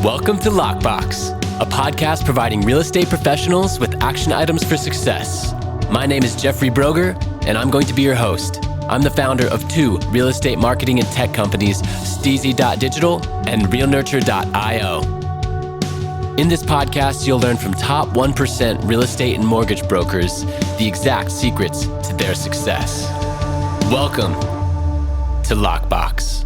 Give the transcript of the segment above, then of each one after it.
Welcome to Lockbox, a podcast providing real estate professionals with action items for success. My name is Jeffrey Brogger, and I'm going to be your host. I'm the founder of two real estate marketing and tech companies, STEEZY.Digital and realnurture.io. In this podcast, you'll learn from top 1% real estate and mortgage brokers the exact secrets to their success. Welcome to Lockbox.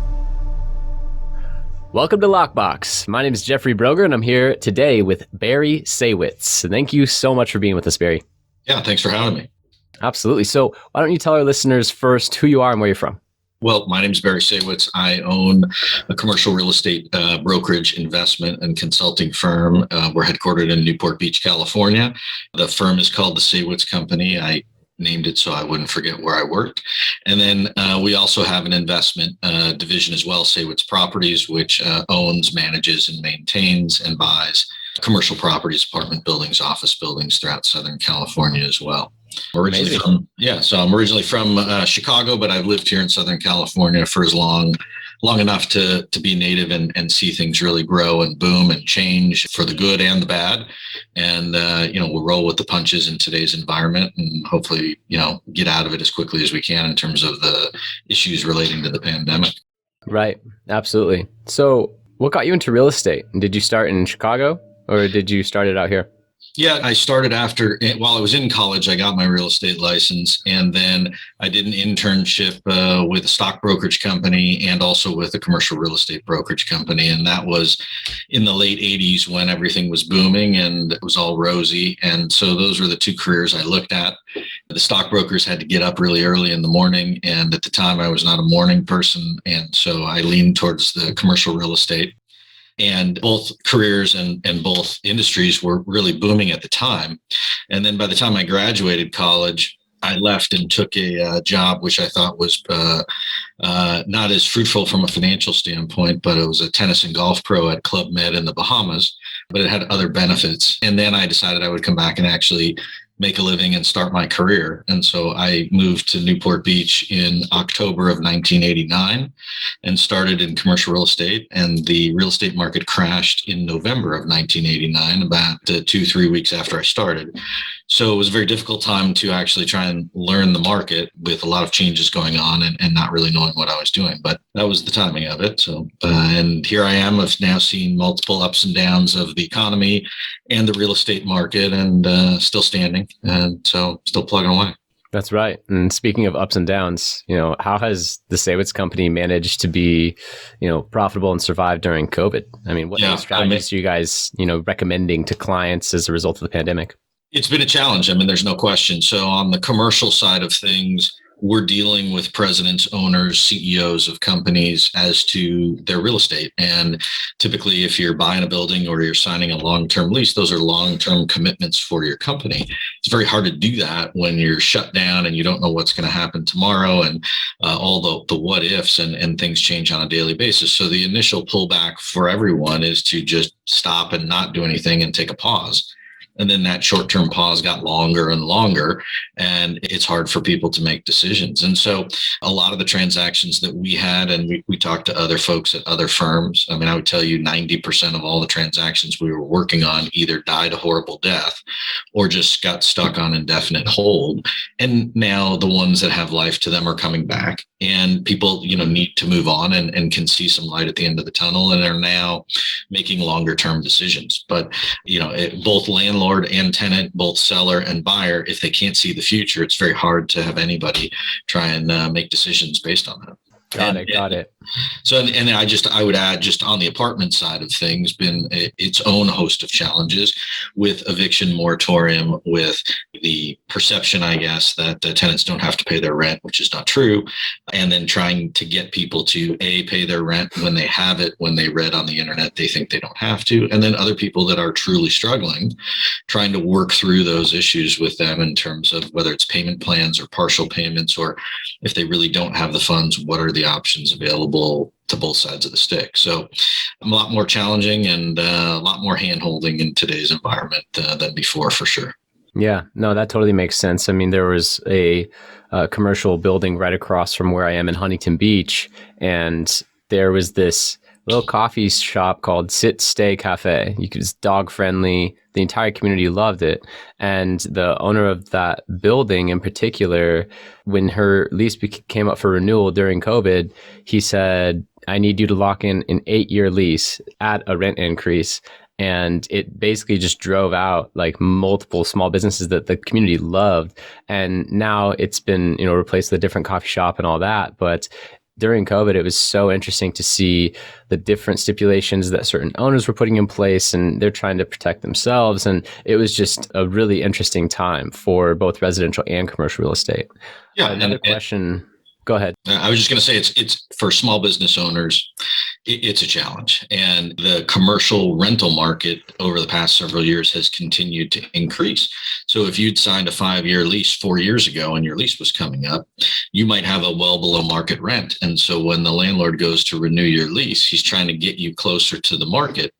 Welcome to Lockbox. My name is Jeffrey Brogger, and I'm here today with Barry Saywitz. Thank you so much for being with us, Barry. Yeah, thanks for having me. Absolutely. So why don't you tell our listeners first who you are and where you're from? Well, my name is Barry Saywitz. I own a commercial real estate brokerage, investment, and consulting firm. We're headquartered in Newport Beach, California. The firm is called the Saywitz Company. I named it so I wouldn't forget where I worked. And then we also have an investment division as well, Saywitz Properties, which owns, manages, and maintains and buys commercial properties, apartment buildings, office buildings throughout Southern California as well. I'm originally from Chicago, but I've lived here in Southern California for as long enough to be native and see things really grow and boom and change for the good and the bad. And, we'll roll with the punches in today's environment and hopefully, get out of it as quickly as we can in terms of the issues relating to the pandemic. Right. Absolutely. So what got you into real estate? Did you start in Chicago or did you start it out here? Yeah, I started while I was in college, I got my real estate license, and then I did an internship with a stock brokerage company and also with a commercial real estate brokerage company. And that was in the late 80s when everything was booming and it was all rosy. And so those were the two careers I looked at. The stockbrokers had to get up really early in the morning. And at the time, I was not a morning person. And so I leaned towards the commercial real estate. And both careers and both industries were really booming at the time. And then by the time I graduated college, I left and took a job which I thought was not as fruitful from a financial standpoint, but it was a tennis and golf pro at Club Med in the Bahamas, but it had other benefits. And then I decided I would come back and actually make a living and start my career. And so I moved to Newport Beach in October of 1989 and started in commercial real estate. And the real estate market crashed in November of 1989, about 2-3 weeks after I started. So it was a very difficult time to actually try and learn the market with a lot of changes going on and not really knowing what I was doing. But that was the timing of it. So, and here I am. I've now seen multiple ups and downs of the economy and the real estate market and still standing. And so still plugging away. That's right. And speaking of ups and downs, how has the Saywitz Company managed to be, profitable and survive during COVID? I mean, what strategies are you guys, recommending to clients as a result of the pandemic? It's been a challenge. I mean, there's no question. So on the commercial side of things, we're dealing with presidents, owners, CEOs of companies as to their real estate. And typically, if you're buying a building or you're signing a long-term lease, those are long-term commitments for your company. It's very hard to do that when you're shut down and you don't know what's going to happen tomorrow and all the what ifs and things change on a daily basis. So the initial pullback for everyone is to just stop and not do anything and take a pause. And then that short-term pause got longer and longer, and it's hard for people to make decisions. And so a lot of the transactions that we had, and we talked to other folks at other firms, I mean, I would tell you 90% of all the transactions we were working on either died a horrible death or just got stuck on indefinite hold. And now the ones that have life to them are coming back. And people, need to move on and can see some light at the end of the tunnel and are now making longer term decisions. But, both landlord and tenant, both seller and buyer, if they can't see the future, it's very hard to have anybody try and make decisions based on that. Got it. So, and I would add, just on the apartment side of things, been its own host of challenges with eviction moratorium, with the perception, I guess, that the tenants don't have to pay their rent, which is not true. And then trying to get people to pay their rent when they have it, when they read on the internet, they think they don't have to. And then other people that are truly struggling, trying to work through those issues with them in terms of whether it's payment plans or partial payments, or if they really don't have the funds, what are the options available to both sides of the stick. So a lot more challenging and a lot more hand-holding in today's environment than before, for sure. Yeah, no, that totally makes sense. I mean, there was a commercial building right across from where I am in Huntington Beach, and there was this little coffee shop called Sit Stay Cafe. You could, it's dog friendly. The entire community loved it. And the owner of that building in particular, when her lease came up for renewal during COVID, he said, I need you to lock in an 8-year lease at a rent increase. And it basically just drove out like multiple small businesses that the community loved. And now it's been, replaced with a different coffee shop and all that. But during COVID, it was so interesting to see the different stipulations that certain owners were putting in place, and they're trying to protect themselves. And it was just a really interesting time for both residential and commercial real estate. Yeah. Another question. Go ahead. I was just going to say it's for small business owners, it's a challenge. And the commercial rental market over the past several years has continued to increase. So if you'd signed a 5-year lease 4 years ago and your lease was coming up, you might have a well below market rent. And so when the landlord goes to renew your lease, he's trying to get you closer to the market.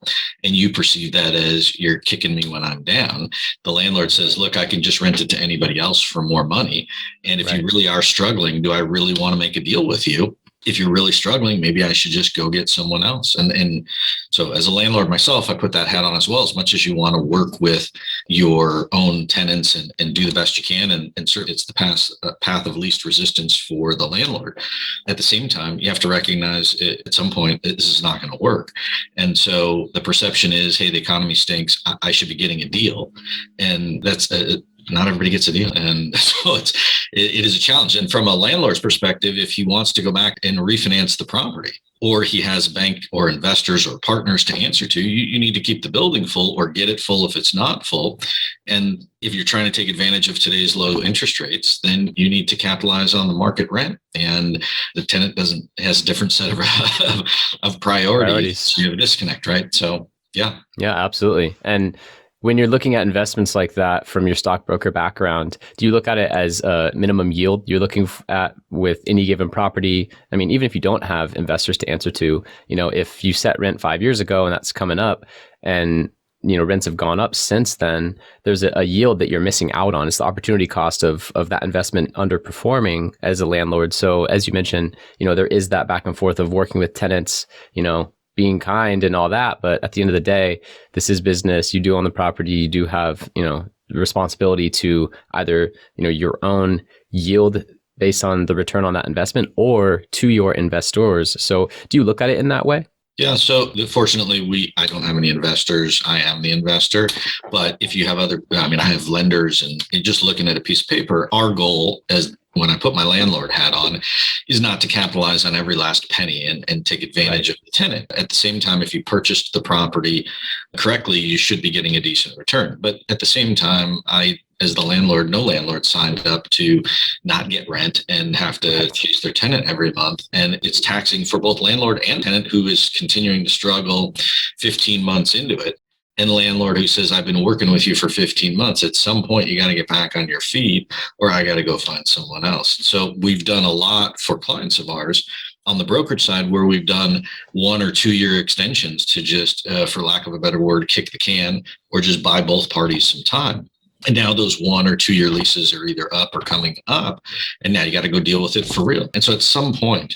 And you perceive that as you're kicking me when I'm down. The landlord says, look, I can just rent it to anybody else for more money. And if you really are struggling, do I really want to make a deal with you? If you're really struggling, maybe I should just go get someone else. And so as a landlord myself, I put that hat on as well. As much as you want to work with your own tenants and do the best you can, and certainly it's the path of least resistance for the landlord. At the same time, you have to recognize at some point this is not going to work. And so the perception is, hey, the economy stinks. I should be getting a deal. And that's not everybody gets a deal. And so it is a challenge. And from a landlord's perspective, if he wants to go back and refinance the property, or he has bank or investors or partners to answer to, you need to keep the building full or get it full if it's not full. And if you're trying to take advantage of today's low interest rates, then you need to capitalize on the market rent. And the tenant has a different set of priorities. You have a disconnect, right? So, yeah. Yeah, absolutely. And when you're looking at investments like that from your stockbroker background, do you look at it as a minimum yield you're looking at with any given property? I mean, even if you don't have investors to answer to, if you set rent 5 years ago and that's coming up and, rents have gone up since then, there's a yield that you're missing out on. It's the opportunity cost of that investment underperforming as a landlord. So as you mentioned, there is that back and forth of working with tenants, being kind and all that. But at the end of the day, this is business. You do own the property. You do have, the responsibility to either, your own yield based on the return on that investment or to your investors. So do you look at it in that way? Yeah. So fortunately, I don't have any investors. I am the investor. But if you have I have lenders, and just looking at a piece of paper, our goal when I put my landlord hat on is not to capitalize on every last penny and take advantage of the tenant. At the same time, if you purchased the property correctly, you should be getting a decent return. But at the same time, as the landlord, no landlord signed up to not get rent and have to chase their tenant every month. And it's taxing for both landlord and tenant who is continuing to struggle 15 months into it. And landlord who says, I've been working with you for 15 months. At some point, you got to get back on your feet or I got to go find someone else. So we've done a lot for clients of ours on the brokerage side where we've done 1 or 2 year extensions to just, for lack of a better word, kick the can or just buy both parties some time. And now those 1 or 2 year leases are either up or coming up. And now you got to go deal with it for real. And so at some point,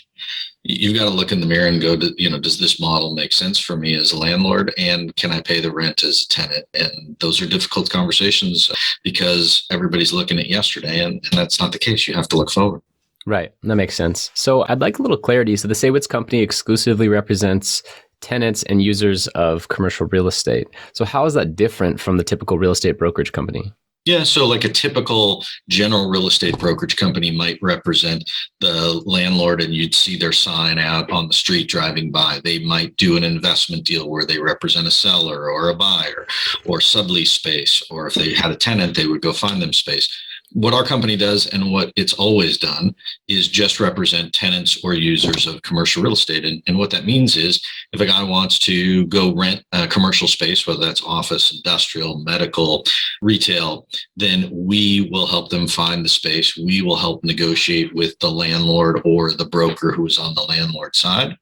you've got to look in the mirror and go, does this model make sense for me as a landlord? And can I pay the rent as a tenant? And those are difficult conversations because everybody's looking at yesterday. And that's not the case. You have to look forward. Right. That makes sense. So I'd like a little clarity. So the Saywitz Company exclusively represents tenants and users of commercial real estate. So how is that different from the typical real estate brokerage company? Yeah, so like a typical general real estate brokerage company might represent the landlord and you'd see their sign out on the street driving by. They might do an investment deal where they represent a seller or a buyer or sublease space, or if they had a tenant, they would go find them space. What our company does and what it's always done is just represent tenants or users of commercial real estate. And what that means is if a guy wants to go rent a commercial space, whether that's office, industrial, medical, retail, then we will help them find the space. We will help negotiate with the landlord or the broker who is on the landlord side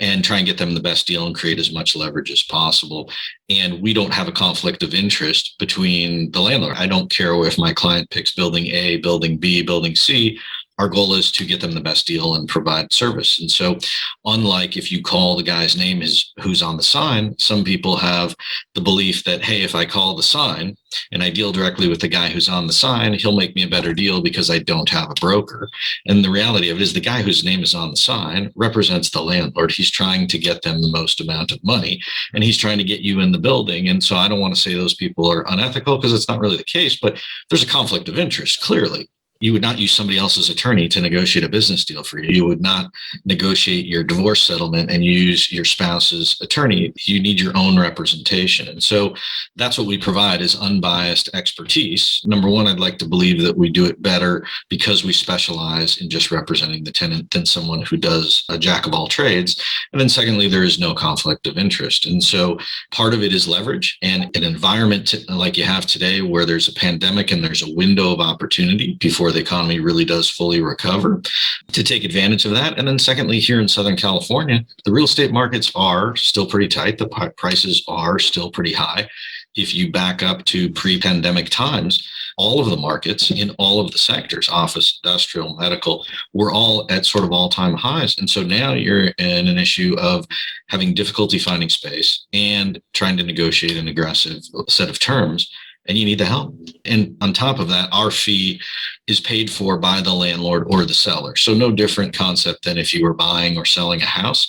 and try and get them the best deal and create as much leverage as possible. And we don't have a conflict of interest between the landlord. I don't care if my client picks building A, building B, building C. our goal is to get them the best deal and provide service. And so unlike if you call the guy's name who's on the sign, some people have the belief that, hey, if I call the sign and I deal directly with the guy who's on the sign, he'll make me a better deal because I don't have a broker. And the reality of it is the guy whose name is on the sign represents the landlord. He's trying to get them the most amount of money, and he's trying to get you in the building. And so I don't want to say those people are unethical, because it's not really the case, but there's a conflict of interest, clearly. You would not use somebody else's attorney to negotiate a business deal for you. You would not negotiate your divorce settlement and use your spouse's attorney. You need your own representation. And so that's what we provide, is unbiased expertise. Number one, I'd like to believe that we do it better because we specialize in just representing the tenant than someone who does a jack of all trades. And then secondly, there is no conflict of interest. And so part of it is leverage, and an environment like you have today, where there's a pandemic and there's a window of opportunity before the economy really does fully recover, to take advantage of that. And then secondly, here in Southern California, the real estate markets are still pretty tight. The prices are still pretty high. If you back up to pre-pandemic times, all of the markets in all of the sectors, office, industrial, medical, were all at sort of all-time highs. And so now you're in an issue of having difficulty finding space and trying to negotiate an aggressive set of terms, and you need the help. And on top of that, our fee is paid for by the landlord or the seller. So no different concept than if you were buying or selling a house.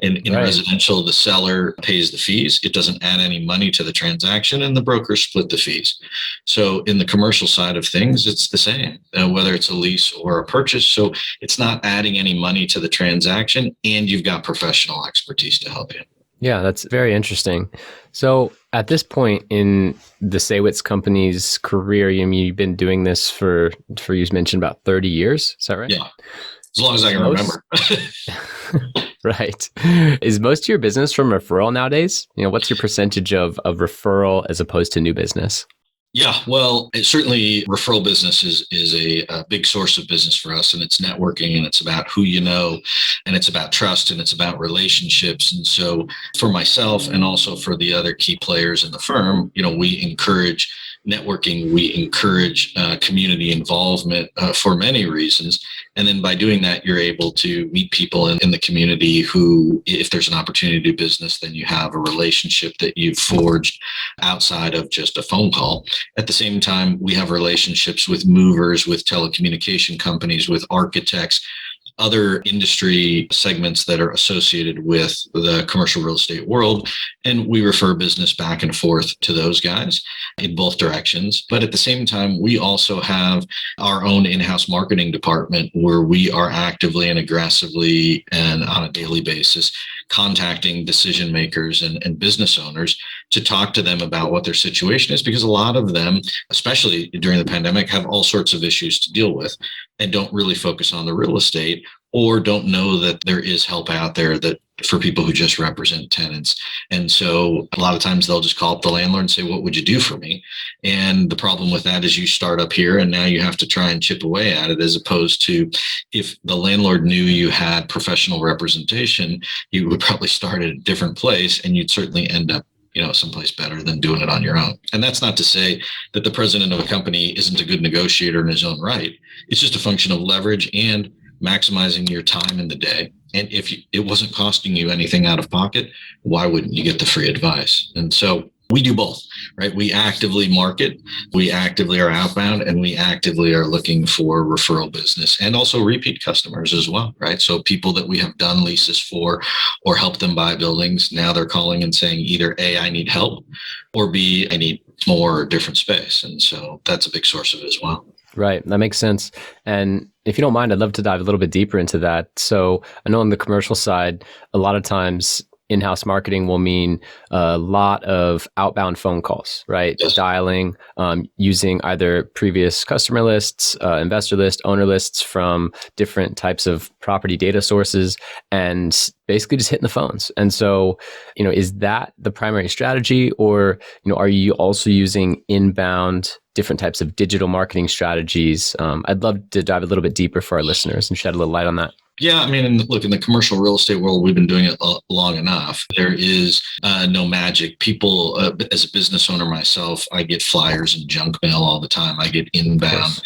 And in Right. residential, the seller pays the fees. It doesn't add any money to the transaction, and the brokers split the fees. So in the commercial side of things, it's the same, whether it's a lease or a purchase. So it's not adding any money to the transaction, and you've got professional expertise to help you. Yeah, that's very interesting. So at this point in the Saywitz Company's career, you've been doing this for you mentioned about 30 years. Is that right? Yeah, as long as I can remember. Right. Is most of your business from referral nowadays? What's your percentage of referral as opposed to new business? Yeah, well, certainly referral business is a big source of business for us, and it's networking, and it's about who you know, and it's about trust, and it's about relationships. And so for myself, and also for the other key players in the firm, we encourage networking, we encourage community involvement for many reasons. And then by doing that, you're able to meet people in the community who, if there's an opportunity to do business, then you have a relationship that you've forged outside of just a phone call. At the same time, we have relationships with movers, with telecommunication companies, with architects, other industry segments that are associated with the commercial real estate world. And we refer business back and forth to those guys in both directions. But at the same time, we also have our own in-house marketing department, where we are actively and aggressively and on a daily basis contacting decision makers and business owners to talk to them about what their situation is, because a lot of them, especially during the pandemic, have all sorts of issues to deal with and don't really focus on the real estate, or don't know that there is help out there that for people who just represent tenants. And so a lot of times they'll just call up the landlord and say, what would you do for me? And the problem with that is you start up here and now you have to try and chip away at it, as opposed to if the landlord knew you had professional representation, you would probably start at a different place, and you'd certainly end up someplace better than doing it on your own. And that's not to say that the president of a company isn't a good negotiator in his own right. It's just a function of leverage and maximizing your time in the day. And if it wasn't costing you anything out of pocket, why wouldn't you get the free advice? And so we do both, right? We actively market, we actively are outbound, and we actively are looking for referral business and also repeat customers as well, right? So people that we have done leases for or helped them buy buildings, now they're calling and saying either A, I need help, or B, I need more or different space. And so that's a big source of it as well. Right. That makes sense. And if you don't mind, I'd love to dive a little bit deeper into that. So I know on the commercial side, a lot of times in-house marketing will mean a lot of outbound phone calls, right? Yes. Dialing, using either previous customer lists, investor list, owner lists from different types of property data sources, and basically just hitting the phones. And so, is that the primary strategy, or, are you also using inbound, different types of digital marketing strategies? I'd love to dive a little bit deeper for our listeners and shed a little light on that. Yeah, I mean, look, in the commercial real estate world, we've been doing it long enough. There is no magic. People, as a business owner myself, I get flyers and junk mail all the time. I get inbound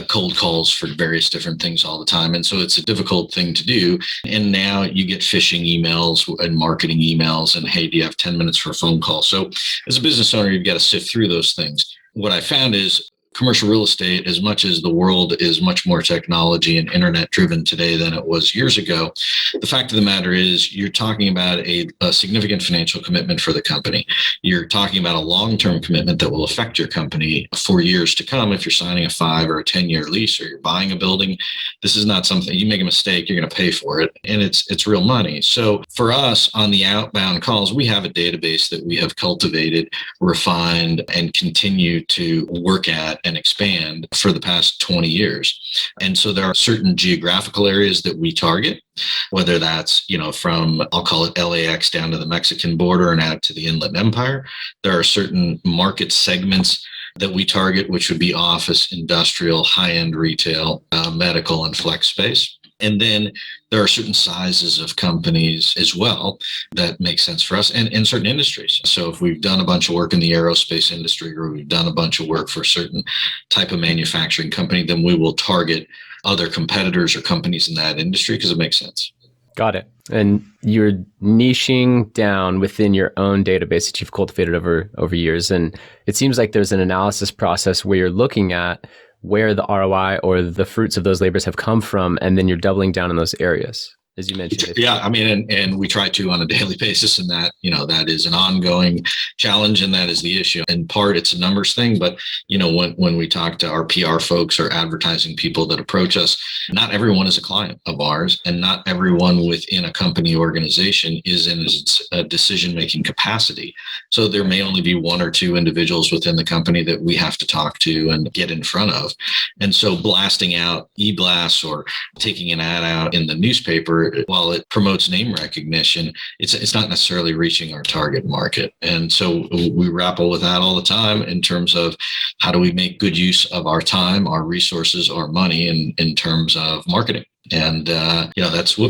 cold calls for various different things all the time. And so it's a difficult thing to do. And now you get phishing emails and marketing emails and, hey, do you have 10 minutes for a phone call? So as a business owner, you've got to sift through those things. What I found is commercial real estate, as much as the world is much more technology and internet driven today than it was years ago, the fact of the matter is you're talking about a significant financial commitment for the company. You're talking about a long-term commitment that will affect your company for years to come. If you're signing a 5 or a 10-year lease or you're buying a building, this is not something you make a mistake, you're going to pay for it. And it's real money. So for us on the outbound calls, we have a database that we have cultivated, refined, and continue to work at and expand for the past 20 years. And so there are certain geographical areas that we target, whether that's, from, I'll call it LAX down to the Mexican border and out to the Inland Empire. There are certain market segments that we target, which would be office, industrial, high-end retail, medical, and flex space. And then there are certain sizes of companies as well that make sense for us and in certain industries. So if we've done a bunch of work in the aerospace industry or we've done a bunch of work for a certain type of manufacturing company, then we will target other competitors or companies in that industry because it makes sense. Got it. And you're niching down within your own database that you've cultivated over years. And it seems like there's an analysis process where you're looking at where the ROI or the fruits of those labors have come from, and then you're doubling down in those areas, as you mentioned. Yeah, I mean, and we try to on a daily basis, and that, that is an ongoing challenge, and that is the issue. In part, it's a numbers thing, but, when we talk to our PR folks or advertising people that approach us, not everyone is a client of ours, and not everyone within a company organization is in a decision-making capacity. So there may only be 1 or 2 individuals within the company that we have to talk to and get in front of. And so blasting out e-blasts or taking an ad out in the newspaper, while it promotes name recognition, it's not necessarily reaching our target market. And so we grapple with that all the time in terms of how do we make good use of our time, our resources, our money in terms of marketing. And, that's an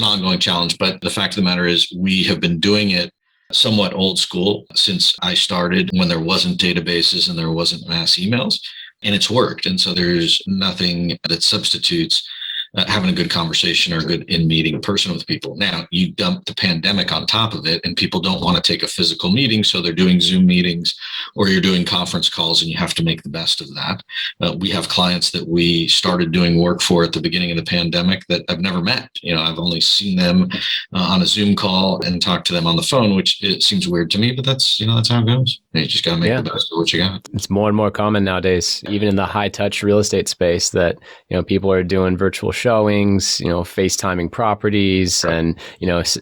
ongoing challenge. But the fact of the matter is we have been doing it somewhat old school since I started, when there wasn't databases and there wasn't mass emails, and it's worked. And so there's nothing that substitutes having a good conversation or a good in-meeting person with people. Now, you dump the pandemic on top of it, and people don't want to take a physical meeting, so they're doing Zoom meetings or you're doing conference calls, and you have to make the best of that. We have clients that we started doing work for at the beginning of the pandemic that I've never met. I've only seen them on a Zoom call and talked to them on the phone, which it seems weird to me, but that's how it goes. You just got to make the best of what you got. It's more and more common nowadays, even in the high-touch real estate space, that people are doing virtual showings, FaceTiming properties, and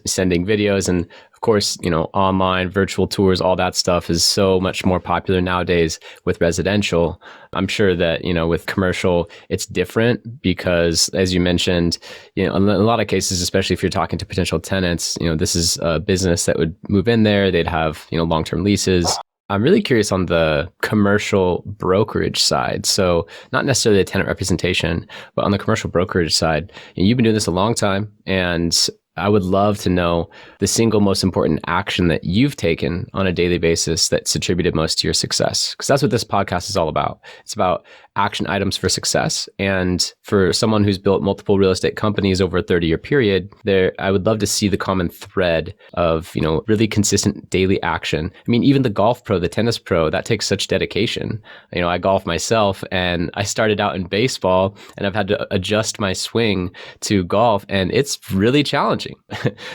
sending videos, and of course, online virtual tours. All that stuff is so much more popular nowadays with residential. I'm sure that with commercial, it's different because, as you mentioned, in a lot of cases, especially if you're talking to potential tenants, this is a business that would move in there. They'd have long-term leases. I'm really curious on the commercial brokerage side. So not necessarily the tenant representation, but on the commercial brokerage side, you've been doing this a long time, and I would love to know the single most important action that you've taken on a daily basis that's attributed most to your success. Because that's what this podcast is all about. It's about action items for success. And for someone who's built multiple real estate companies over a 30-year period, I would love to see the common thread of, really consistent daily action. I mean, even the golf pro, the tennis pro, that takes such dedication. I golf myself, and I started out in baseball, and I've had to adjust my swing to golf, and it's really challenging.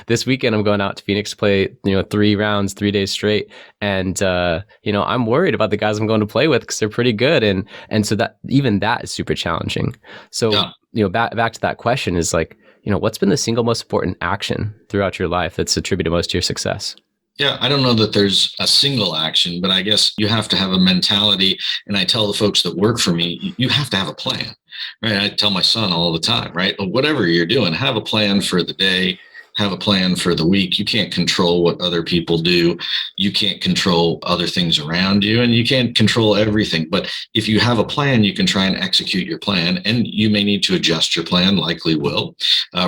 This weekend, I'm going out to Phoenix to play, 3 rounds, 3 days straight. And, I'm worried about the guys I'm going to play with because they're pretty good. And so that is super challenging. So, back to that question is like, what's been the single most important action throughout your life that's attributed most to your success? Yeah, I don't know that there's a single action, but I guess you have to have a mentality. And I tell the folks that work for me, you have to have a plan, right? I tell my son all the time, right? Whatever you're doing, have a plan for the day. have a plan for the week. You can't control what other people do. You can't control other things around you, and you can't control everything. But if you have a plan, you can try and execute your plan, and you may need to adjust your plan, likely will,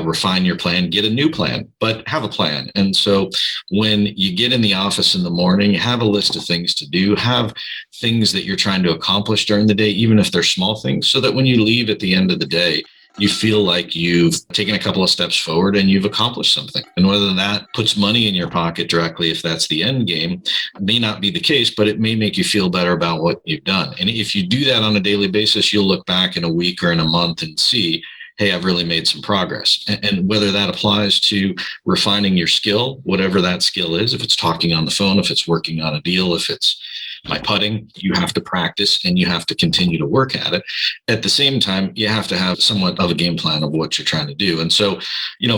refine your plan, get a new plan, but have a plan. And so when you get in the office in the morning, have a list of things to do, have things that you're trying to accomplish during the day, even if they're small things, so that when you leave at the end of the day, you feel like you've taken a couple of steps forward and you've accomplished something. And whether that puts money in your pocket directly, if that's the end game, may not be the case, but it may make you feel better about what you've done. And if you do that on a daily basis, you'll look back in a week or in a month and see, hey, I've really made some progress. And whether that applies to refining your skill, whatever that skill is, if it's talking on the phone, if it's working on a deal, if it's my putting, you have to practice and you have to continue to work at it. At the same time, you have to have somewhat of a game plan of what you're trying to do. And so,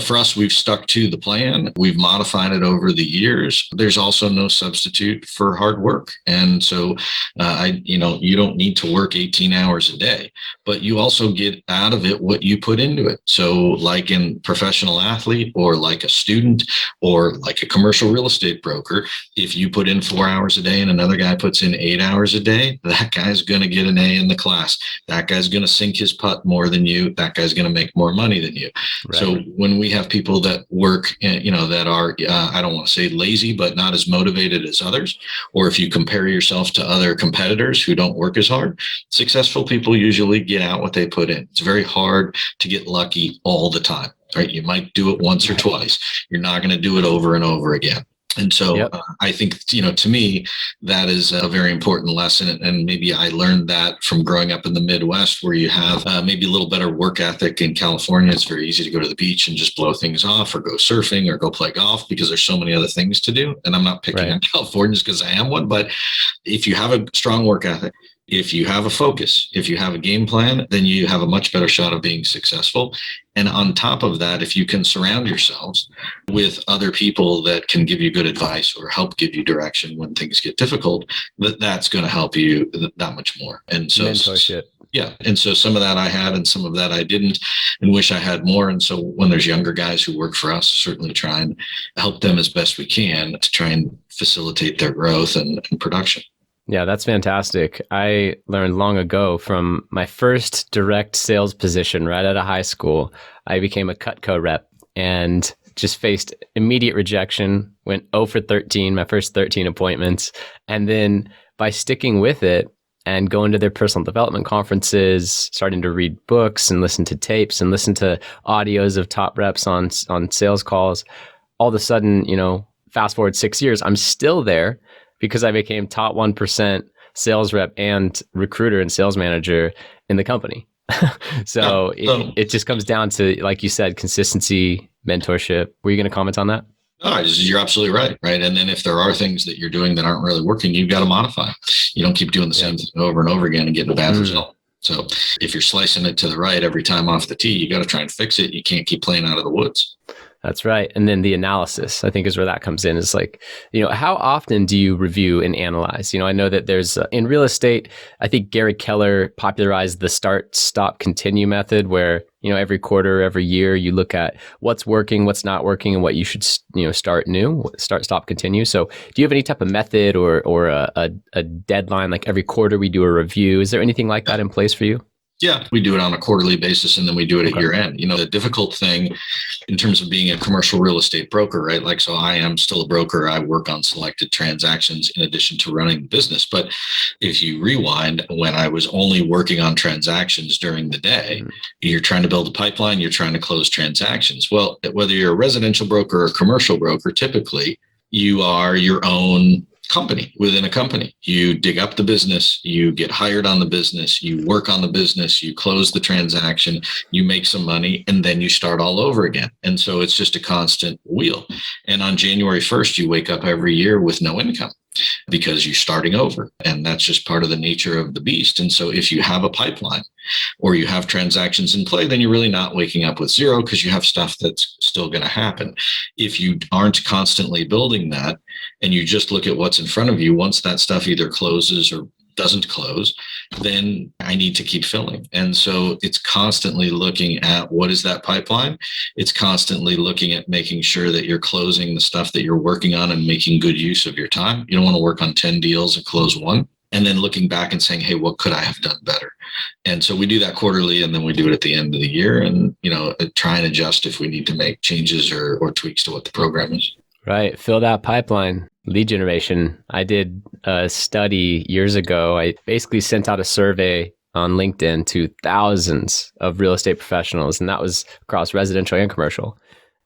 for us, we've stuck to the plan. We've modified it over the years. There's also no substitute for hard work. And so, you don't need to work 18 hours a day, but you also get out of it what you put into it. So like in professional athlete or like a student or like a commercial real estate broker, if you put in 4 hours a day and another guy puts in 8 hours a day, that guy's going to get an A in the class. That guy's going to sink his putt more than you. That guy's going to make more money than you. Right. So when we have people that work, that are, I don't want to say lazy, but not as motivated as others, or if you compare yourself to other competitors who don't work as hard, successful people usually get out what they put in. It's very hard to get lucky all the time, right? You might do it once or twice. You're not going to do it over and over again. And so I think, to me, that is a very important lesson. And maybe I learned that from growing up in the Midwest, where you have maybe a little better work ethic. In California, it's very easy to go to the beach and just blow things off, or go surfing, or go play golf, because there's so many other things to do. And I'm not picking on Californians because I am one, but if you have a strong work ethic, if you have a focus, if you have a game plan, then you have a much better shot of being successful. And on top of that, if you can surround yourselves with other people that can give you good advice or help give you direction when things get difficult, that's going to help you that much more. And so mentorship. Yeah. And so some of that I had and some of that I didn't, and wish I had more. And so when there's younger guys who work for us, certainly try and help them as best we can to try and facilitate their growth and production. Yeah, that's fantastic. I learned long ago from my first direct sales position right out of high school. I became a Cutco rep and just faced immediate rejection, went 0 for 13, my first 13 appointments. And then by sticking with it and going to their personal development conferences, starting to read books and listen to tapes and listen to audios of top reps on sales calls, all of a sudden, fast forward 6 years, I'm still there, because I became top 1% sales rep and recruiter and sales manager in the company. So it just comes down to, like you said, consistency, mentorship. Were you going to comment on that? No, you're absolutely right. And then if there are things that you're doing that aren't really working, you've got to modify. You don't keep doing the same thing over and over again and get a bad result. So if you're slicing it to the right every time off the tee, you got to try and fix it. You can't keep playing out of the woods. That's right. And then the analysis, I think, is where that comes in. Is like, how often do you review and analyze? I know that there's in real estate, I think Gary Keller popularized the start, stop, continue method, where, every quarter, every year, you look at what's working, what's not working, and what you should, start new, start, stop, continue. So do you have any type of method or a deadline? Like every quarter we do a review. Is there anything like that in place for you? Yeah, we do it on a quarterly basis, and then we do it at year end. The difficult thing in terms of being a commercial real estate broker, right? Like, so I am still a broker. I work on selected transactions in addition to running the business. But if you rewind, when I was only working on transactions during the day, you're trying to build a pipeline, you're trying to close transactions. Well, whether you're a residential broker or a commercial broker, typically you are your own company within a company. You dig up the business, you get hired on the business, you work on the business, you close the transaction, you make some money, and then you start all over again. And so it's just a constant wheel. And on January 1st, you wake up every year with no income because you're starting over. And that's just part of the nature of the beast. And so if you have a pipeline or you have transactions in play, then you're really not waking up with zero, because you have stuff that's still going to happen. If you aren't constantly building that and you just look at what's in front of you, once that stuff either closes or doesn't close, then I need to keep filling. And so it's constantly looking at what is that pipeline. It's constantly looking at making sure that you're closing the stuff that you're working on and making good use of your time. You don't want to work on 10 deals and close one. And then looking back and saying, hey, what could I have done better? And so we do that quarterly, and then we do it at the end of the year, and try and adjust if we need to make changes or tweaks to what the program is. Right. Fill that pipeline. Lead generation. I did a study years ago. I basically sent out a survey on LinkedIn to thousands of real estate professionals, and that was across residential and commercial.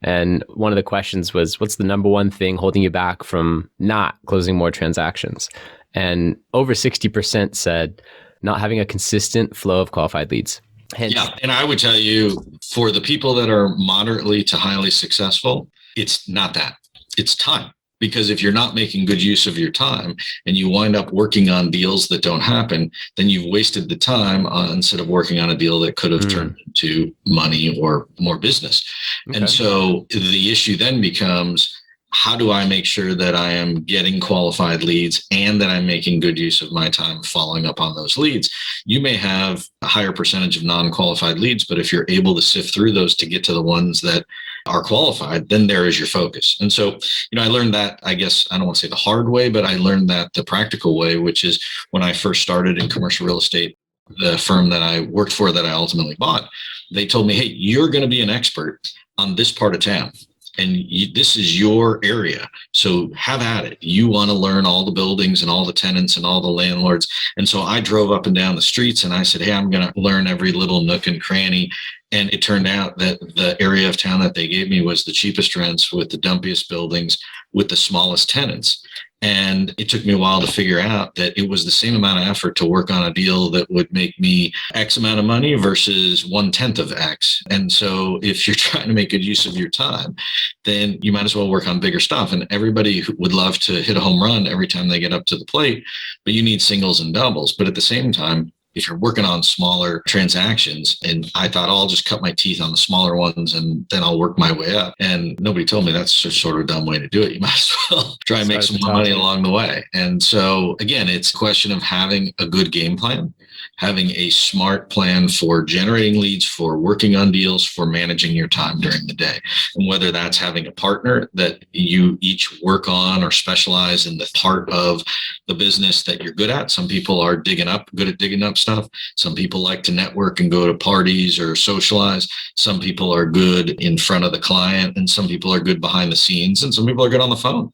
And one of the questions was, what's the number one thing holding you back from not closing more transactions? And over 60% said not having a consistent flow of qualified leads. Hence, yeah. And I would tell you, for the people that are moderately to highly successful, it's not that. It's time. Because if you're not making good use of your time and you wind up working on deals that don't happen, then you've wasted the time instead of working on a deal that could have turned into money or more business. Okay. And so the issue then becomes, how do I make sure that I am getting qualified leads and that I'm making good use of my time following up on those leads? You may have a higher percentage of non-qualified leads, but if you're able to sift through those to get to the ones that are qualified, then there is your focus. And so, I learned that, I guess, I don't want to say the hard way, but I learned that the practical way, which is when I first started in commercial real estate, the firm that I worked for that I ultimately bought, they told me, hey, you're going to be an expert on this part of town. And this is your area. So have at it. You want to learn all the buildings and all the tenants and all the landlords. And so I drove up and down the streets and I said, hey, I'm going to learn every little nook and cranny. And it turned out that the area of town that they gave me was the cheapest rents with the dumpiest buildings with the smallest tenants. And it took me a while to figure out that it was the same amount of effort to work on a deal that would make me X amount of money versus 1/10 of X. And so if you're trying to make good use of your time, then you might as well work on bigger stuff. And everybody would love to hit a home run every time they get up to the plate, but you need singles and doubles. But at the same time, if you're working on smaller transactions, and I thought, I'll just cut my teeth on the smaller ones and then I'll work my way up. And nobody told me that's a sort of dumb way to do it. You might as well try and make some money along the way. And so again, it's a question of having a good game plan, having a smart plan for generating leads, for working on deals, for managing your time during the day. And whether that's having a partner that you each work on or specialize in the part of the business that you're good at. Some people are good at digging up stuff. Some people like to network and go to parties or socialize. Some people are good in front of the client, and some people are good behind the scenes, and some people are good on the phone.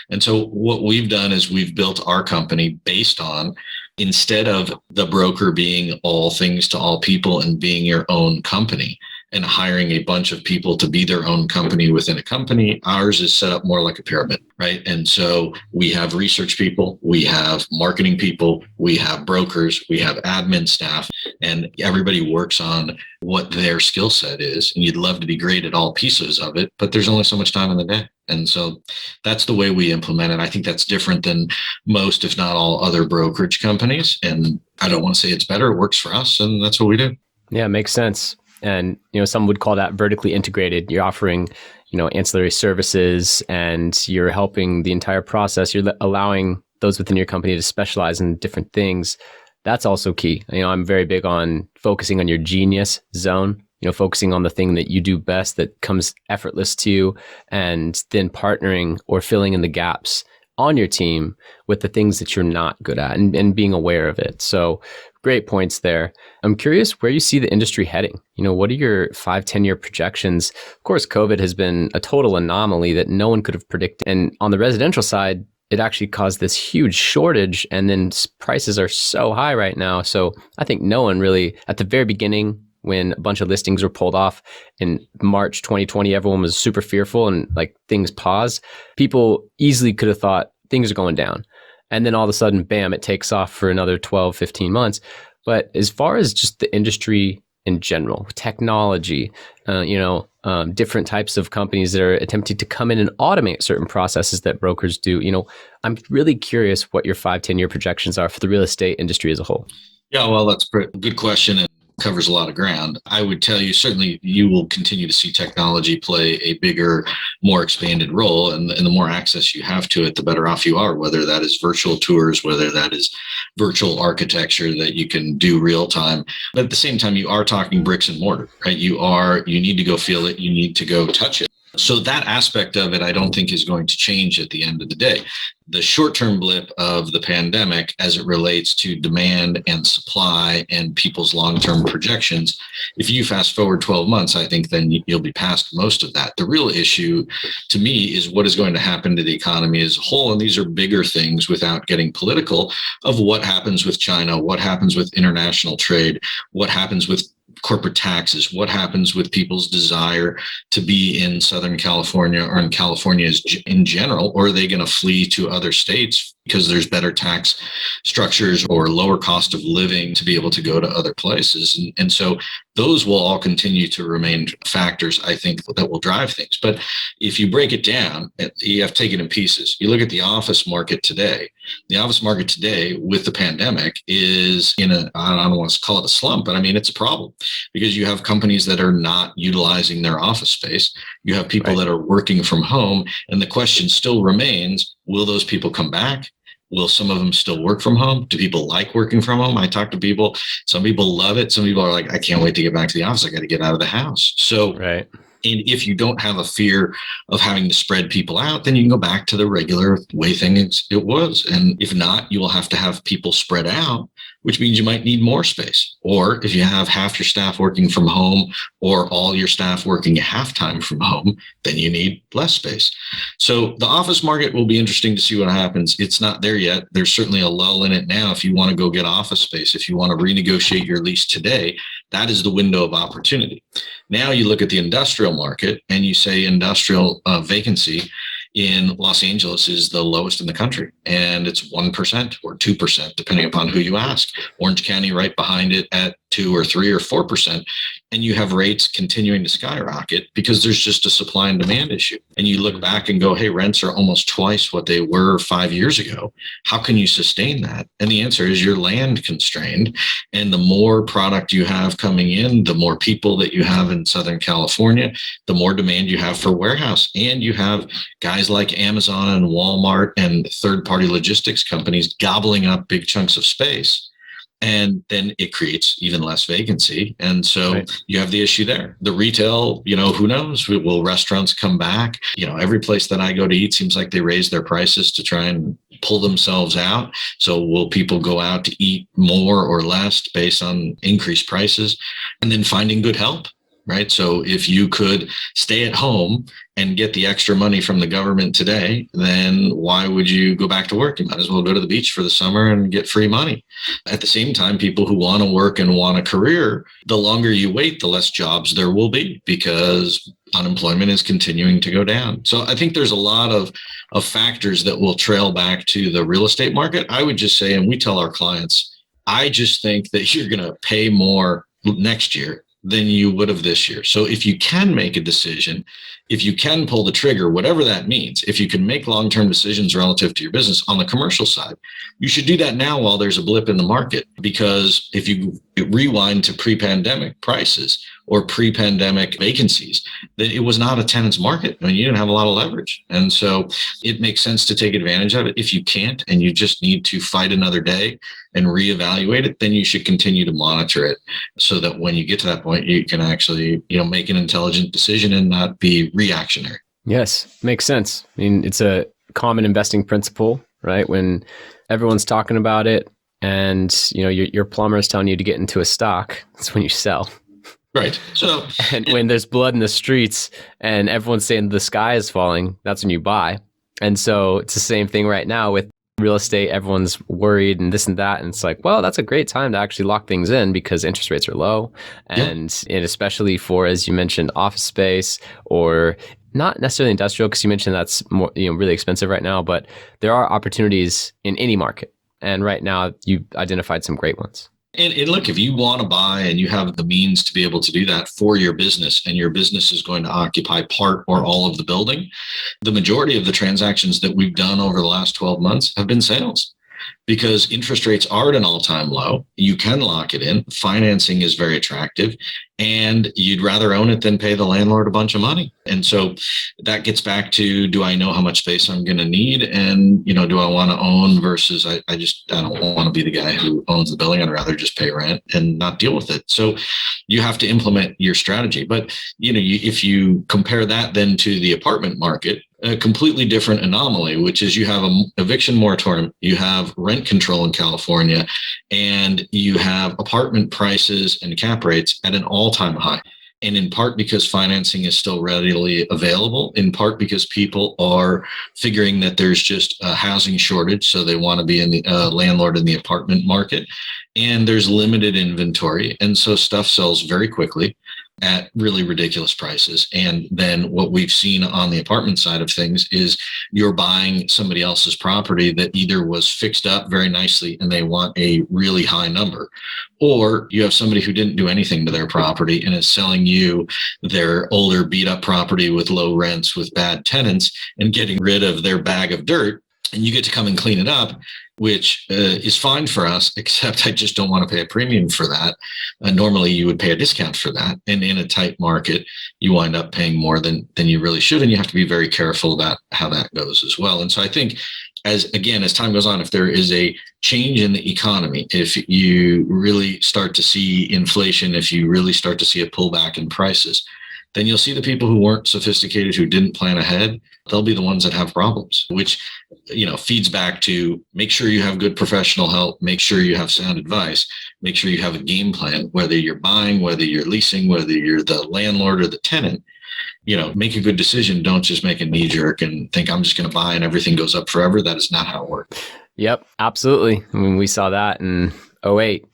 And so what we've done is we've built our company based on, instead of the broker being all things to all people and being your own company and hiring a bunch of people to be their own company within a company, ours is set up more like a pyramid, right? And so we have research people, we have marketing people, we have brokers, we have admin staff, and everybody works on what their skill set is. And you'd love to be great at all pieces of it, but there's only so much time in the day. And so that's the way we implement it. I think that's different than most, if not all, other brokerage companies. And I don't want to say it's better. It works for us, and that's what we do. Yeah, it makes sense. And, some would call that vertically integrated. You're offering, ancillary services, and you're helping the entire process. You're allowing those within your company to specialize in different things. That's also key. I'm very big on focusing on your genius zone, focusing on the thing that you do best that comes effortless to you, and then partnering or filling in the gaps on your team with the things that you're not good at, and being aware of it. So great points there. I'm curious where you see the industry heading. What are your 5-10 year projections? Of course, COVID has been a total anomaly that no one could have predicted. And on the residential side, it actually caused this huge shortage, and then prices are so high right now. So I think no one really, at the very beginning, when a bunch of listings were pulled off in March 2020, everyone was super fearful and things paused. People easily could have thought things are going down. And then all of a sudden, bam, it takes off for another 12, 15 months. But as far as just the industry in general, technology, different types of companies that are attempting to come in and automate certain processes that brokers do, I'm really curious what your 5-10 year projections are for the real estate industry as a whole. Yeah, well, that's a good question. And covers a lot of ground. I would tell you, certainly you will continue to see technology play a bigger, more expanded role. And the more access you have to it, the better off you are, whether that is virtual tours, whether that is virtual architecture that you can do real time. But at the same time, you are talking bricks and mortar, right? You need to go feel it. You need to go touch it. So that aspect of it, I don't think is going to change at the end of the day. The short-term blip of the pandemic as it relates to demand and supply and people's long-term projections, if you fast forward 12 months, I think then you'll be past most of that. The real issue to me is what is going to happen to the economy as a whole. And these are bigger things without getting political, of what happens with China, what happens with international trade, what happens with corporate taxes, what happens with people's desire to be in Southern California or in California in general, or are they going to flee to other states because there's better tax structures or lower cost of living to be able to go to other places? And so those will all continue to remain factors, I think, that will drive things. But if you break it down, you have to take it in pieces. You look at the office market today. The office market today with the pandemic is in I don't want to call it a slump, but I mean, it's a problem because you have companies that are not utilizing their office space. You have people that are working from home. And the question still remains, will those people come back? Will some of them still work from home? Do people like working from home? I talk to people. Some people love it. Some people are like, I can't wait to get back to the office. I got to get out of the house. So, and if you don't have a fear of having to spread people out, then you can go back to the regular way it was. And if not, you will have to have people spread out, which means you might need more space. Or if you have half your staff working from home or all your staff working half-time from home, then you need less space. So the office market will be interesting to see what happens. It's not there yet. There's certainly a lull in it now. If you want to go get office space, if you want to renegotiate your lease today, that is the window of opportunity. Now you look at the industrial market and you say industrial vacancy in Los Angeles is the lowest in the country, and it's 1% or 2%, depending upon who you ask. Orange County right behind it at 2 or 3 or 4%. And you have rates continuing to skyrocket because there's just a supply and demand issue. And you look back and go, hey, rents are almost twice what they were 5 years ago. How can you sustain that? And the answer is you're land constrained. And the more product you have coming in, the more people that you have in Southern California, the more demand you have for warehouse. And you have guys like Amazon and Walmart and third-party logistics companies gobbling up big chunks of space. And then it creates even less vacancy. And so you have the issue there. The retail, who knows? Will restaurants come back? Every place that I go to eat seems like they raise their prices to try and pull themselves out. So will people go out to eat more or less based on increased prices? And then finding good help. Right. So if you could stay at home and get the extra money from the government today, then why would you go back to work? You might as well go to the beach for the summer and get free money. At the same time, people who want to work and want a career, the longer you wait, the less jobs there will be because unemployment is continuing to go down. So I think there's a lot of factors that will trail back to the real estate market. I would just say, and we tell our clients, I just think that you're going to pay more next year than you would have this year. So if you can make a decision, if you can pull the trigger, whatever that means, if you can make long-term decisions relative to your business on the commercial side, you should do that now while there's a blip in the market. Because if you rewind to pre-pandemic prices or pre-pandemic vacancies, then it was not a tenant's market. I mean, you didn't have a lot of leverage. And so it makes sense to take advantage of it. If you can't, and you just need to fight another day and reevaluate it, then you should continue to monitor it so that when you get to that point, you can actually, make an intelligent decision and not be reactionary. Yes, makes sense. I mean, it's a common investing principle, right? When everyone's talking about it and, your plumber is telling you to get into a stock, that's when you sell. Right. So, and when there's blood in the streets and everyone's saying the sky is falling, that's when you buy. And so it's the same thing right now with real estate. Everyone's worried and this and that. And it's like, well, that's a great time to actually lock things in because interest rates are low. And especially for, as you mentioned, office space or not necessarily industrial, because you mentioned that's more, really expensive right now, but there are opportunities in any market. And right now you identified some great ones. And look, if you want to buy and you have the means to be able to do that for your business, and your business is going to occupy part or all of the building, the majority of the transactions that we've done over the last 12 months have been sales. because interest rates are at an all-time low. You can lock it in. Financing is very attractive, and you'd rather own it than pay the landlord a bunch of money. And so that gets back to, do I know how much space I'm going to need? And, do I want to own versus I don't want to be the guy who owns the building. I'd rather just pay rent and not deal with it. So you have to implement your strategy. But, if you compare that then to the apartment market, a completely different anomaly, which is you have an eviction moratorium, you have rent control in California, and you have apartment prices and cap rates at an all-time high. And in part because financing is still readily available, in part because people are figuring that there's just a housing shortage, so they want to be in the landlord in the apartment market, and there's limited inventory, and so stuff sells very quickly at really ridiculous prices. And then what we've seen on the apartment side of things is you're buying somebody else's property that either was fixed up very nicely and they want a really high number, or you have somebody who didn't do anything to their property and is selling you their older beat up property with low rents with bad tenants and getting rid of their bag of dirt, and you get to come and clean it up, which is fine for us, except I just don't want to pay a premium for that. Normally, you would pay a discount for that. And in a tight market, you wind up paying more than you really should. And you have to be very careful about how that goes as well. And so I think, as time goes on, if there is a change in the economy, if you really start to see inflation, if you really start to see a pullback in prices, then you'll see the people who weren't sophisticated, who didn't plan ahead, they'll be the ones that have problems, which, feeds back to make sure you have good professional help, make sure you have sound advice, make sure you have a game plan, whether you're buying, whether you're leasing, whether you're the landlord or the tenant. Make a good decision. Don't just make a knee jerk and think I'm just going to buy and everything goes up forever. That is not how it works. Yep, absolutely. I mean, we saw that in 2008.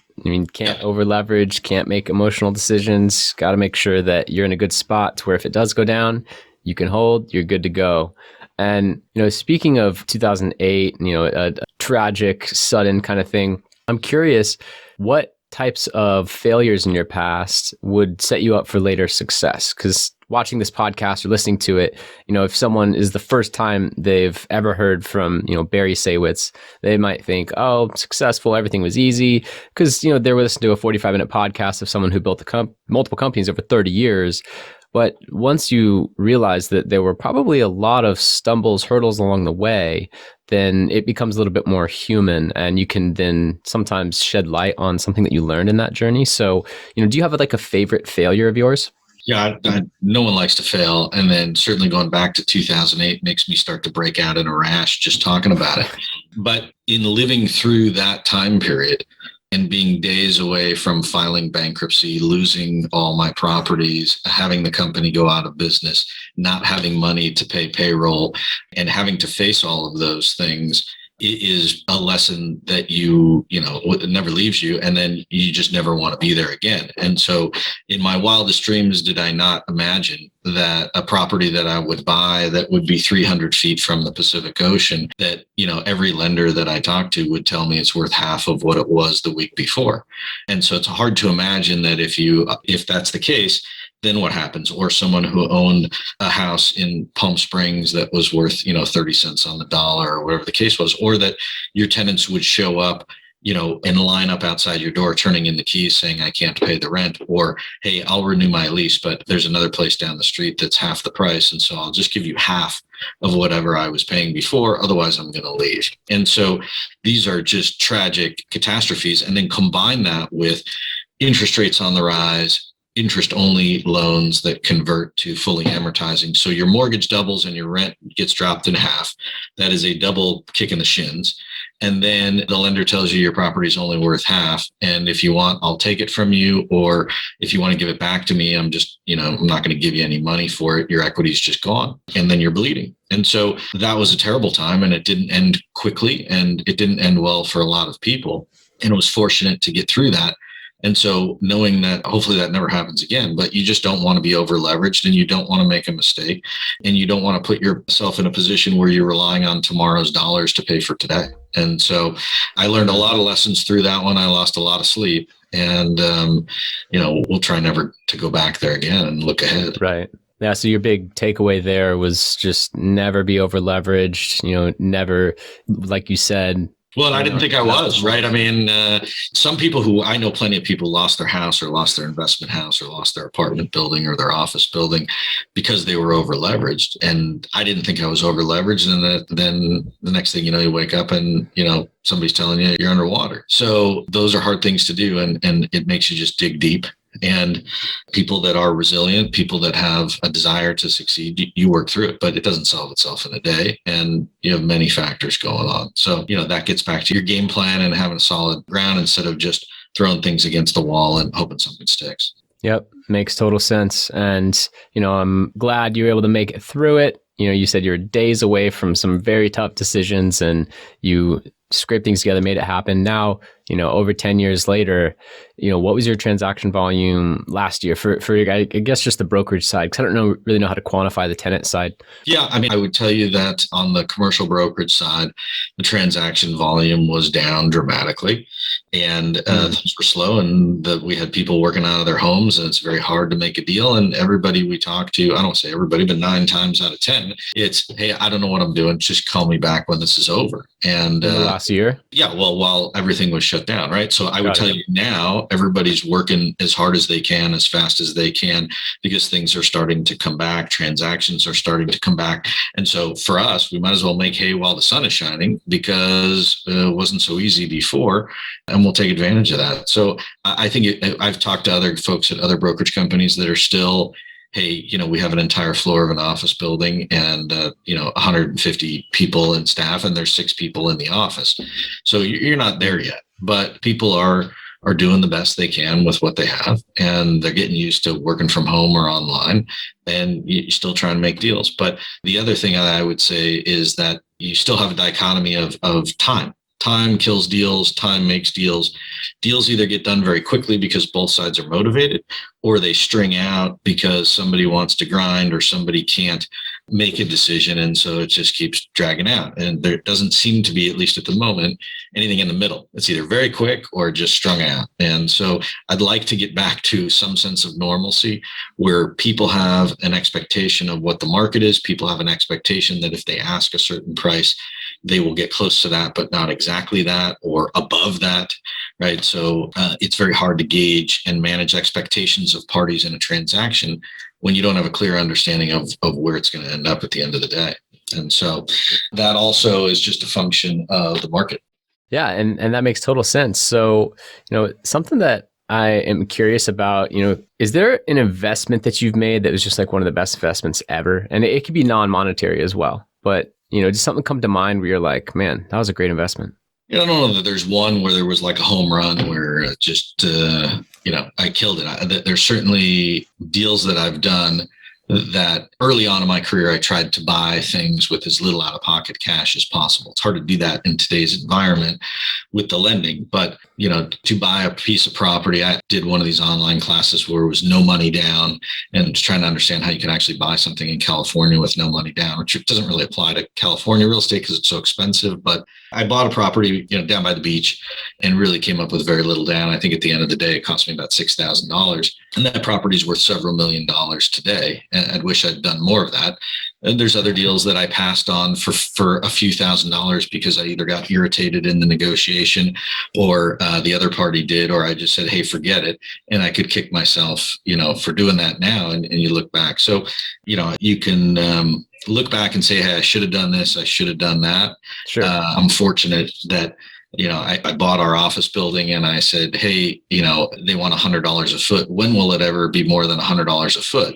Can't over leverage, can't make emotional decisions. Got to make sure that you're in a good spot to where if it does go down, you can hold, you're good to go. And, speaking of 2008, a tragic, sudden kind of thing, I'm curious, what types of failures in your past would set you up for later success? Because watching this podcast or listening to it, if someone is the first time they've ever heard from, Barry Saywitz, they might think, oh, successful, everything was easy. Because, they're listening to a 45-minute podcast of someone who built multiple companies over 30 years. But once you realize that there were probably a lot of stumbles, hurdles along the way, then it becomes a little bit more human, and you can then sometimes shed light on something that you learned in that journey. So, do you have a favorite failure of yours? Yeah, no one likes to fail. And then certainly going back to 2008 makes me start to break out in a rash just talking about it. But in living through that time period and being days away from filing bankruptcy, losing all my properties, having the company go out of business, not having money to pay payroll, and having to face all of those things, it is a lesson that it never leaves you, and then you just never want to be there again. And so in my wildest dreams, did I not imagine that a property that I would buy that would be 300 feet from the Pacific Ocean, that, every lender that I talked to would tell me it's worth half of what it was the week before. And so it's hard to imagine that if that's the case, then what happens? Or someone who owned a house in Palm Springs that was worth, 30 cents on the dollar or whatever the case was, or that your tenants would show up, and line up outside your door, turning in the keys saying, I can't pay the rent, or, hey, I'll renew my lease, but there's another place down the street that's half the price. And so I'll just give you half of whatever I was paying before. Otherwise, I'm going to leave. And so these are just tragic catastrophes. And then combine that with interest rates on the rise, interest-only loans that convert to fully amortizing. So your mortgage doubles and your rent gets dropped in half. That is a double kick in the shins. And then the lender tells you your property is only worth half. And if you want, I'll take it from you. Or if you want to give it back to me, I'm not going to give you any money for it. Your equity is just gone. And then you're bleeding. And so that was a terrible time, and it didn't end quickly, and it didn't end well for a lot of people. And I was fortunate to get through that. And so knowing that hopefully that never happens again, but you just don't want to be over leveraged, and you don't want to make a mistake, and you don't want to put yourself in a position where you're relying on tomorrow's dollars to pay for today. And so I learned a lot of lessons through that one. I lost a lot of sleep, and, we'll try never to go back there again and look ahead. Right. Yeah. So your big takeaway there was just never be over leveraged, never, like you said, Well, and I didn't think I was, right? I mean, some people who I know, plenty of people lost their house or lost their investment house or lost their apartment building or their office building because they were over leveraged. And I didn't think I was over leveraged. And then the next thing you know, you wake up and, somebody's telling you you're underwater. So those are hard things to do. And it makes you just dig deep. And people that are resilient, people that have a desire to succeed, you work through it, but it doesn't solve itself in a day. And you have many factors going on. So, that gets back to your game plan and having a solid ground instead of just throwing things against the wall and hoping something sticks. Yep. Makes total sense. And, I'm glad you were able to make it through it. You said you're days away from some very tough decisions and you scraped things together, made it happen. Now, over 10 years later, what was your transaction volume last year for I guess just the brokerage side? Because I don't really know how to quantify the tenant side. Yeah, I mean, I would tell you that on the commercial brokerage side, the transaction volume was down dramatically, and things were slow, and we had people working out of their homes, and it's very hard to make a deal. And everybody we talk to, I don't say everybody, but 9 times out of 10, it's, hey, I don't know what I'm doing. Just call me back when this is over. And last year, yeah, well, while everything was shut down, right? So I would tell you now, everybody's working as hard as they can, as fast as they can, because things are starting to come back. Transactions are starting to come back. And so for us, we might as well make hay while the sun is shining, because it wasn't so easy before, and we'll take advantage of that. So I think I've talked to other folks at other brokerage companies that are still, hey, we have an entire floor of an office building and, 150 people in staff, and there's 6 people in the office. So you're not there yet, but people are doing the best they can with what they have, and they're getting used to working from home or online, and you still try and make deals. But the other thing I would say is that you still have a dichotomy of time. Time kills deals, time makes deals. Deals either get done very quickly because both sides are motivated, or they string out because somebody wants to grind or somebody can't make a decision. And so it just keeps dragging out. And there doesn't seem to be, at least at the moment, anything in the middle. It's either very quick or just strung out. And so I'd like to get back to some sense of normalcy where people have an expectation of what the market is. People have an expectation that if they ask a certain price, they will get close to that, but not exactly that or above that, right? So it's very hard to gauge and manage expectations of parties in a transaction when you don't have a clear understanding of where it's going to end up at the end of the day. And so that also is just a function of the market. Yeah, and that makes total sense. So, something that I am curious about, is there an investment that you've made that was just like one of the best investments ever? And it could be non-monetary as well, but just something come to mind where you're like, man, that was a great investment. I don't know that there's one where there was like a home run where just, I killed it. There's certainly deals that I've done that early on in my career, I tried to buy things with as little out-of-pocket cash as possible. It's hard to do that in today's environment with the lending, but to buy a piece of property, I did one of these online classes where it was no money down, and trying to understand how you can actually buy something in California with no money down, which doesn't really apply to California real estate because it's so expensive. But I bought a property, down by the beach, and really came up with very little down. I think at the end of the day, it cost me about $6,000, and that property is worth several $1 million today. And I wish I'd done more of that. And there's other deals that I passed on for a few $1,000s because I either got irritated in the negotiation, or the other party did, or I just said, hey, forget it. And I could kick myself, for doing that now. And you look back. So, you can look back and say, hey, I should have done this. I should have done that. Sure. I'm fortunate that I bought our office building, and I said, hey, they want $100 a foot. When will it ever be more than $100 a foot?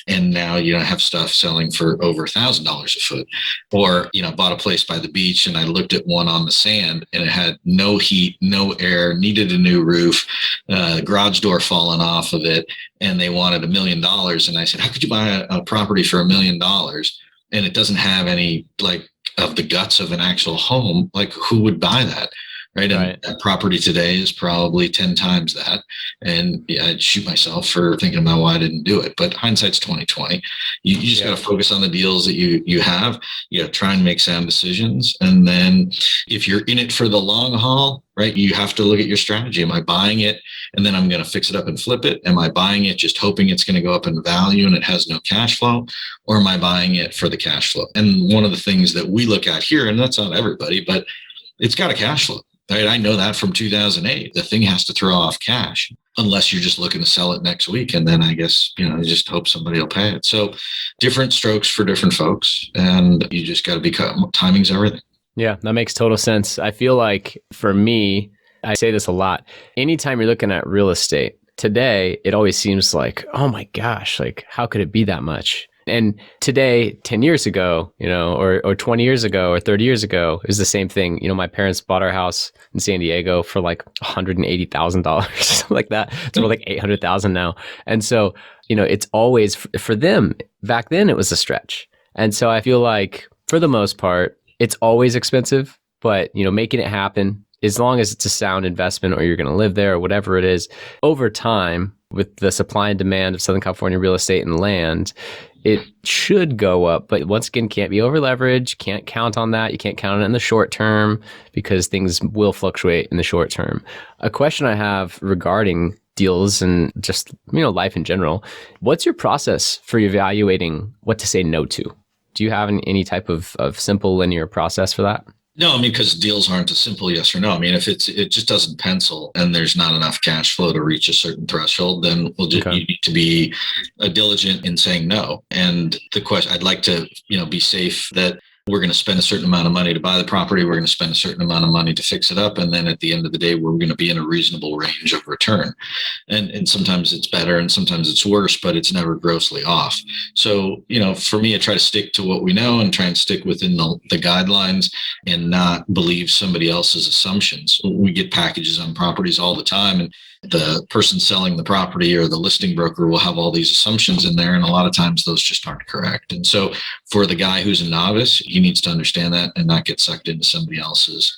And now, I have stuff selling for over $1,000 a foot. Or, bought a place by the beach, and I looked at one on the sand, and it had no heat, no air, needed a new roof, garage door falling off of it. And they wanted $1 million. And I said, how could you buy a property for $1 million? And it doesn't have any of the guts of an actual home? Like, who would buy that? Right. And that property today is probably 10 times that. And I'd shoot myself for thinking about why I didn't do it. But hindsight's 20/20. You just got to focus on the deals that you have. Try and make sound decisions. And then if you're in it for the long haul, right, you have to look at your strategy. Am I buying it and then I'm going to fix it up and flip it? Am I buying it just hoping it's going to go up in value and it has no cash flow? Or am I buying it for the cash flow? And one of the things that we look at here, and that's not everybody, but it's got a cash flow. Right? I know that from 2008. The thing has to throw off cash unless you're just looking to sell it next week. And then I guess, you just hope somebody will pay it. So different strokes for different folks. And you just got to be, timing's everything. Yeah, that makes total sense. I feel like for me, I say this a lot. Anytime you're looking at real estate today, it always seems like, oh my gosh, like how could it be that much? And today, 10 years ago, or 20 years ago or 30 years ago, it was the same thing. My parents bought our house in San Diego for like $180,000, like that. It's more like $800,000 now. And so, it's always for them. Back then, it was a stretch. And so I feel like for the most part, it's always expensive, but making it happen, as long as it's a sound investment or you're going to live there or whatever it is, over time, with the supply and demand of Southern California real estate and land, it should go up. But once again, can't be over leveraged, can't count on that. You can't count on it in the short term because things will fluctuate in the short term. A question I have regarding deals and just, life in general, what's your process for evaluating what to say no to? Do you have any type of simple linear process for that? No, because deals aren't a simple yes or no. If it just doesn't pencil and there's not enough cash flow to reach a certain threshold, then you need to be diligent in saying no. And the question, I'd like to, be safe that we're going to spend a certain amount of money to buy the property. We're going to spend a certain amount of money to fix it up. And then at the end of the day, we're going to be in a reasonable range of return. And sometimes it's better and sometimes it's worse, but it's never grossly off. So, for me, I try to stick to what we know and try and stick within the guidelines and not believe somebody else's assumptions. We get packages on properties all the time, and the person selling the property or the listing broker will have all these assumptions in there. And a lot of times those just aren't correct. And so for the guy who's a novice, he needs to understand that and not get sucked into somebody else's,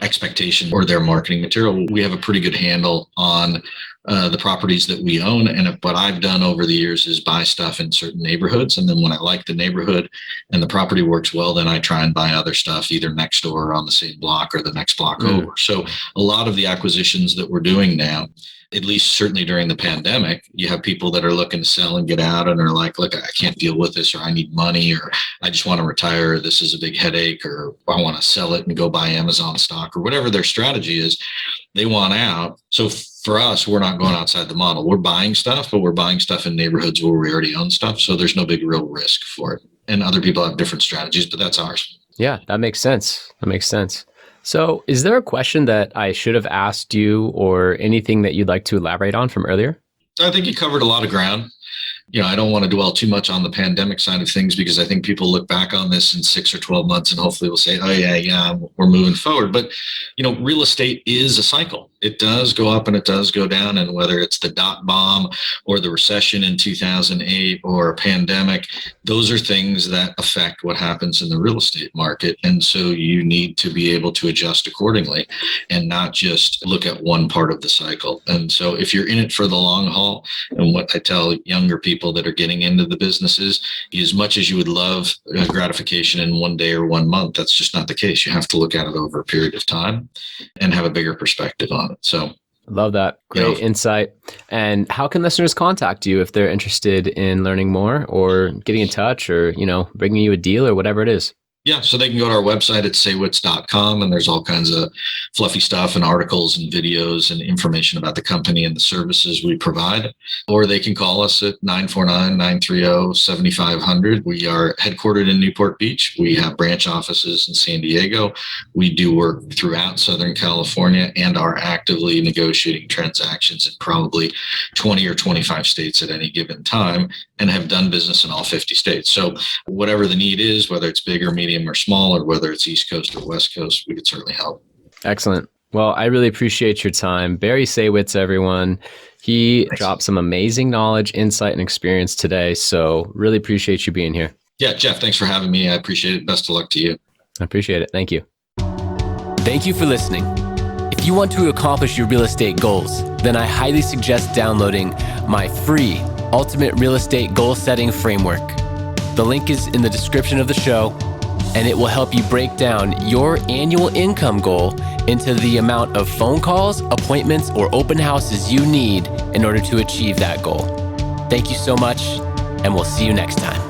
expectation or their marketing material. We have a pretty good handle on the properties that we own. And what I've done over the years is buy stuff in certain neighborhoods. And then when I like the neighborhood and the property works well, then I try and buy other stuff either next door or on the same block or the next block over. So a lot of the acquisitions that we're doing now, at least certainly during the pandemic, you have people that are looking to sell and get out and are like, look, I can't deal with this, or I need money, or I just want to retire. This is a big headache, or I want to sell it and go buy Amazon stock, or whatever their strategy is. They want out. So for us, we're not going outside the model. We're buying stuff, but we're buying stuff in neighborhoods where we already own stuff. So there's no big real risk for it. And other people have different strategies, but that's ours. Yeah, that makes sense. So is there a question that I should have asked you or anything that you'd like to elaborate on from earlier? I think you covered a lot of ground. I don't want to dwell too much on the pandemic side of things because I think people look back on this in 6 or 12 months and hopefully will say, oh yeah, we're moving forward. But, real estate is a cycle. It does go up and it does go down. And whether it's the dot bomb or the recession in 2008 or a pandemic, those are things that affect what happens in the real estate market. And so you need to be able to adjust accordingly and not just look at one part of the cycle. And so if you're in it for the long haul, and what I tell younger people that are getting into the businesses, as much as you would love gratification in one day or 1 month, that's just not the case. You have to look at it over a period of time and have a bigger perspective on it. So love that. Great insight. And how can listeners contact you if they're interested in learning more or getting in touch or, bringing you a deal or whatever it is? Yeah, so they can go to our website at Saywitz.com, and there's all kinds of fluffy stuff and articles and videos and information about the company and the services we provide. Or they can call us at 949-930-7500. We are headquartered in Newport Beach. We have branch offices in San Diego. We do work throughout Southern California and are actively negotiating transactions in probably 20 or 25 states at any given time and have done business in all 50 states. So whatever the need is, whether it's big or medium or small, or whether it's East Coast or West Coast, we could certainly help. Excellent. Well, I really appreciate your time. Barry Saywitz, everyone. He dropped some amazing knowledge, insight, and experience today. So really appreciate you being here. Yeah, Jeff, thanks for having me. I appreciate it. Best of luck to you. I appreciate it. Thank you. Thank you for listening. If you want to accomplish your real estate goals, then I highly suggest downloading my free Ultimate Real Estate Goal Setting Framework. The link is in the description of the show, and it will help you break down your annual income goal into the amount of phone calls, appointments, or open houses you need in order to achieve that goal. Thank you so much, and we'll see you next time.